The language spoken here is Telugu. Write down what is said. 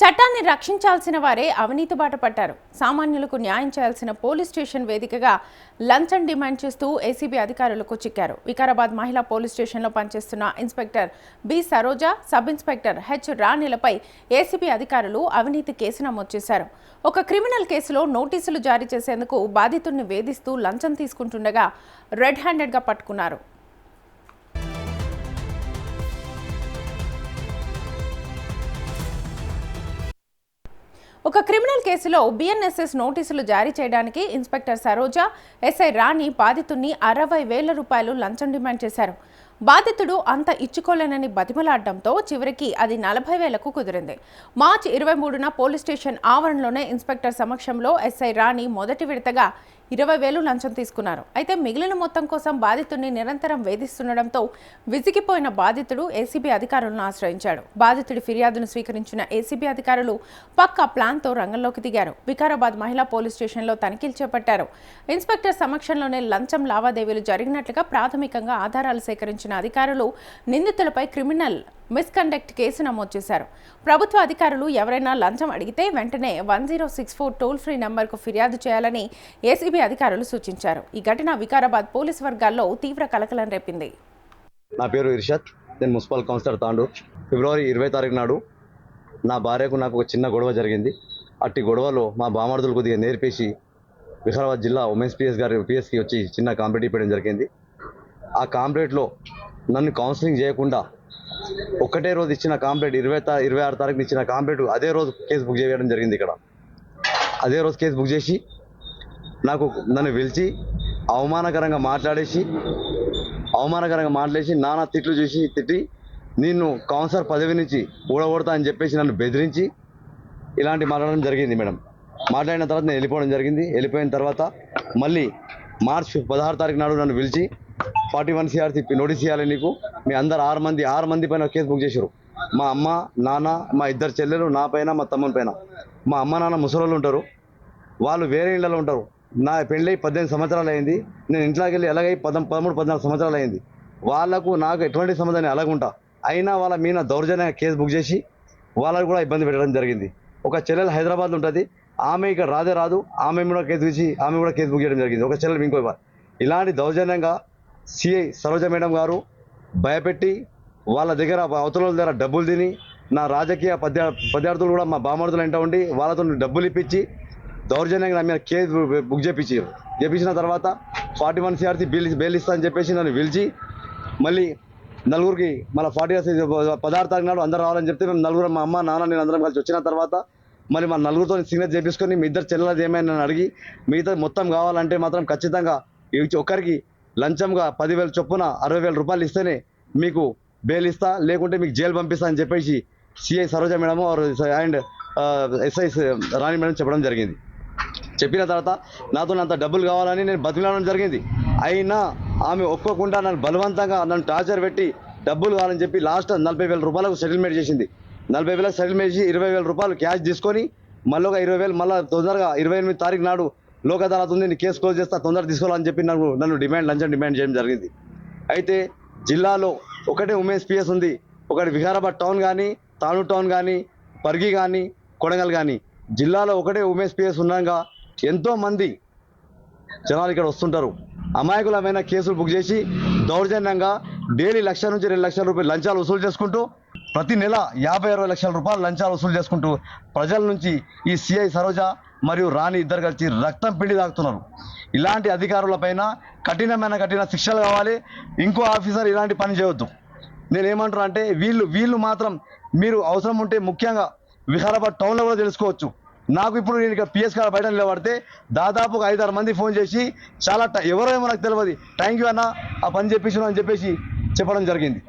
చట్టాన్ని రక్షించాల్సిన వారే అవినీతి బాట పట్టారు. సామాన్యులకు న్యాయం చేయాల్సిన పోలీస్ స్టేషన్ వేదికగా లంచం డిమాండ్ చేస్తూ ఏసీబీ అధికారులకు చిక్కారు. వికారాబాద్ మహిళా పోలీస్ స్టేషన్లో పనిచేస్తున్న inspector B Saroja, sub inspector H రాణిలపై ఏసీబీ అధికారులు అవినీతి కేసు నమోదు చేశారు. ఒక క్రిమినల్ కేసులో నోటీసులు జారీ చేసేందుకు బాధితుడిని వేధిస్తూ లంచం తీసుకుంటుండగా రెడ్ హ్యాండెడ్గా పట్టుకున్నారు. ఒక క్రిమినల్ కేసులో బిఎన్ఎస్ఎస్ నోటీసులు జారీ చేయడానికి ఇన్స్పెక్టర్ సరోజ, ఎస్ఐ రాణి బాధితుడిని 60,000 రూపాయలు లంచం డిమాండ్ చేశారు. బాధితుడు అంత ఇచ్చుకోలేనని బతిమలాడడంతో చివరికి అది 40,000కు కుదిరింది. మార్చి 23న పోలీస్ స్టేషన్ ఆవరణలోనే ఇన్స్పెక్టర్ సమక్షంలో ఎస్ఐ రాణి మొదటి విడతగా 20,000 లంచం తీసుకున్నారు. అయితే మిగిలిన మొత్తం కోసం బాధితుడిని నిరంతరం వేధిస్తుండటంతో విసిగిపోయిన బాధితుడు ఏసీబీ అధికారులను ఆశ్రయించాడు. బాధితుడి ఫిర్యాదును స్వీకరించిన ఏసీబీ అధికారులు పక్కా ప్లాన్తో రంగంలోకి దిగారు. వికారాబాద్ మహిళా పోలీస్ స్టేషన్లో తనిఖీలు చేపట్టారు. ఇన్స్పెక్టర్ సమక్షంలోనే లంచం లావాదేవీలు జరిగినట్లుగా ప్రాథమికంగా ఆధారాలు సేకరించిన అధికారులు నిందితులపై క్రిమినల్ మిస్కండక్ట్ కేసు నమోదు చేశారు. ప్రభుత్వ అధికారులు ఎవరైనా లంచం అడిగితే వెంటనే 1064 టోల్ ఫ్రీ నంబర్కు ఫిర్యాదు చేయాలని ఏసీబీ అధికారులు సూచించారు. ఈ ఘటన వికారాబాద్ పోలీసు వర్గాల్లో తీవ్ర కలకలం రేపింది. నా పేరు ఇర్షద్, నేను మున్సిపల్ కౌన్సిలర్ తాండూర్. ఫిబ్రవరి 20 తారీఖు నాడు నా భార్యకు నాకు ఒక చిన్న గొడవ జరిగింది. అట్టి గొడవలో మా బామర్దులు కొద్దిగా నేర్పేసి వికారాబాద్ జిల్లా ఉమెన్స్ పిఎస్కి వచ్చి చిన్న కాంప్లైంట్ ఇవ్వడం జరిగింది. ఆ కాంప్లైంట్లో నన్ను కౌన్సిలింగ్ చేయకుండా ఒక్కటే రోజు ఇచ్చిన కాంప్లైంట్ 26 తారీఖున ఇచ్చిన కాంప్లైంట్ అదే రోజు కేసు బుక్ చేయడం జరిగింది. ఇక్కడ అదే రోజు కేసు బుక్ చేసి నన్ను పిలిచి అవమానకరంగా మాట్లాడేసి నానా తిట్లు చూసి తిట్టి నిన్ను కౌన్సిలర్ పదవి నుంచి ఊడగొడతా అని చెప్పేసి నన్ను బెదిరించి ఇలాంటి మాట్లాడడం జరిగింది. మేడం మాట్లాడిన తర్వాత నేను వెళ్ళిపోవడం జరిగింది. వెళ్ళిపోయిన తర్వాత మళ్ళీ మార్చి 16 తారీఖు నాడు నన్ను పిలిచి 41 CRC నోటీస్ ఇవ్వాలి, నీకు మీ అందరు 6 మంది పైన కేసు బుక్ చేశారు. మా అమ్మ, నాన్న, మా 2 చెల్లెలు, నా పైన, మా తమ్ముని పైన. మా అమ్మ నాన్న ముసలోళ్ళు ఉంటారు, వాళ్ళు వేరే ఇళ్ళలో ఉంటారు. నా పెళ్ళి 18 సంవత్సరాలు అయింది. నేను ఇంట్లోకి వెళ్ళి ఎలాగై 13-14 సంవత్సరాలు అయింది. వాళ్ళకు నాకు ఎటువంటి సంబంధాన్ని అలాగుంటా అయినా వాళ్ళ మీద దౌర్జన్యంగా కేసు బుక్ చేసి వాళ్ళకు కూడా ఇబ్బంది పెట్టడం జరిగింది. ఒక చెల్లెలు హైదరాబాద్లో ఉంటుంది, ఆమె ఇక్కడ రాదు, ఆమె కూడా కేసు బుక్ చేయడం జరిగింది. ఒక చెల్లెలు ఇంకో ఇలాంటి దౌర్జన్యంగా సిఐ సరోజ మేడం గారు భయపెట్టి వాళ్ళ దగ్గర అవతల దగ్గర డబ్బులు తిని నా రాజకీయ పద్యార్థులు కూడా మా బామర్దులు అంటూ ఉండి వాళ్ళతో డబ్బులు ఇప్పించి దౌర్జన్యంగా నా మీద కేసు బుక్ చేపించిన తర్వాత 41 CRC బెయిల్ ఇస్తా అని చెప్పేసి నన్ను పిలిచి మళ్ళీ నలుగురికి మళ్ళీ 16 తారీఖు నాడు అందరూ రావాలని చెప్తే మేము నలుగురు, మా అమ్మ నాన్న నేను అందరం కలిసి వచ్చిన తర్వాత మళ్ళీ మా నలుగురితో సిగ్నేచర్ చేపించుకొని మీ 2 చెల్లెలది ఏమైనా నన్ను అడిగి మిగతా మొత్తం కావాలంటే మాత్రం ఖచ్చితంగా ఒక్కరికి లంచంగా 10,000 చొప్పున 60,000 రూపాయలు ఇస్తేనే మీకు బెయిల్ ఇస్తా, లేకుంటే మీకు జైలు పంపిస్తా అని చెప్పేసి CI Saroja madam and SI Rani madam చెప్పడం జరిగింది. చెప్పిన తర్వాత నాతో అంత డబ్బులు కావాలని నేను బతిమలాడడం జరిగింది. అయినా ఆమె ఒప్పుకోకుండా నన్ను బలవంతంగా నన్ను టార్చర్ పెట్టి డబ్బులు కావాలని చెప్పి లాస్ట్ 40,000 రూపాయలకు సెటిల్మెంట్ చేసింది. 40,000 సెటిల్మెంట్ చేసి 20,000 రూపాయలు క్యాష్ తీసుకొని మళ్ళీ ఒక 20,000 మళ్ళీ తొందరగా 28 తారీఖు నాడు లోక్ అదాలత్ ఉంది, నీ కేసు క్లోజ్ చేస్తా, తొందరగా తీసుకోవాలని చెప్పి నన్ను లంచం డిమాండ్ చేయడం జరిగింది. అయితే జిల్లాలో ఒకటే ఉమెన్స్ పిఎస్ ఉంది. ఒకటి వికారాబాద్ టౌన్ కానీ, తానూరు టౌన్ కానీ, పర్గి కానీ, కొడంగల్ కానీ జిల్లాలో ఒకటే ఉమెన్స్ పిఎస్ ఉన్నాగా ఎంతోమంది జనాలు ఇక్కడ వస్తుంటారు. అమాయకులమైన కేసులు బుక్ చేసి దౌర్జన్యంగా డైలీ 1,00,000 నుంచి 2,00,000 రూపాయలు లంచాలు వసూలు చేసుకుంటూ ప్రతి నెల 50-60 లక్షల రూపాయలు లంచాలు వసూలు చేసుకుంటూ ప్రజల నుంచి ఈ సిఐ సరోజ మరియు రాణి ఇద్దరు కలిసి రక్తం పిండి తాగుతున్నారు. ఇలాంటి అధికారులపైన కఠిన శిక్షలు కావాలి. ఇంకో ఆఫీసర్ ఇలాంటి పని చేయవద్దు. నేనేమంటున్నా అంటే వీళ్ళు మాత్రం మీరు అవసరం ఉంటే ముఖ్యంగా వికారాబాద్ టౌన్లో కూడా తెలుసుకోవచ్చు. నాకు ఇప్పుడు నేను ఇక్కడ పిఎస్ కాడ బయట నిలబడితే దాదాపు 5-6 మంది ఫోన్ చేసి చాలా ఎవరో ఏమో నాకు తెలియదు, థ్యాంక్ యూ అన్న ఆ పని చెప్పించు అని చెప్పేసి చెప్పడం జరిగింది.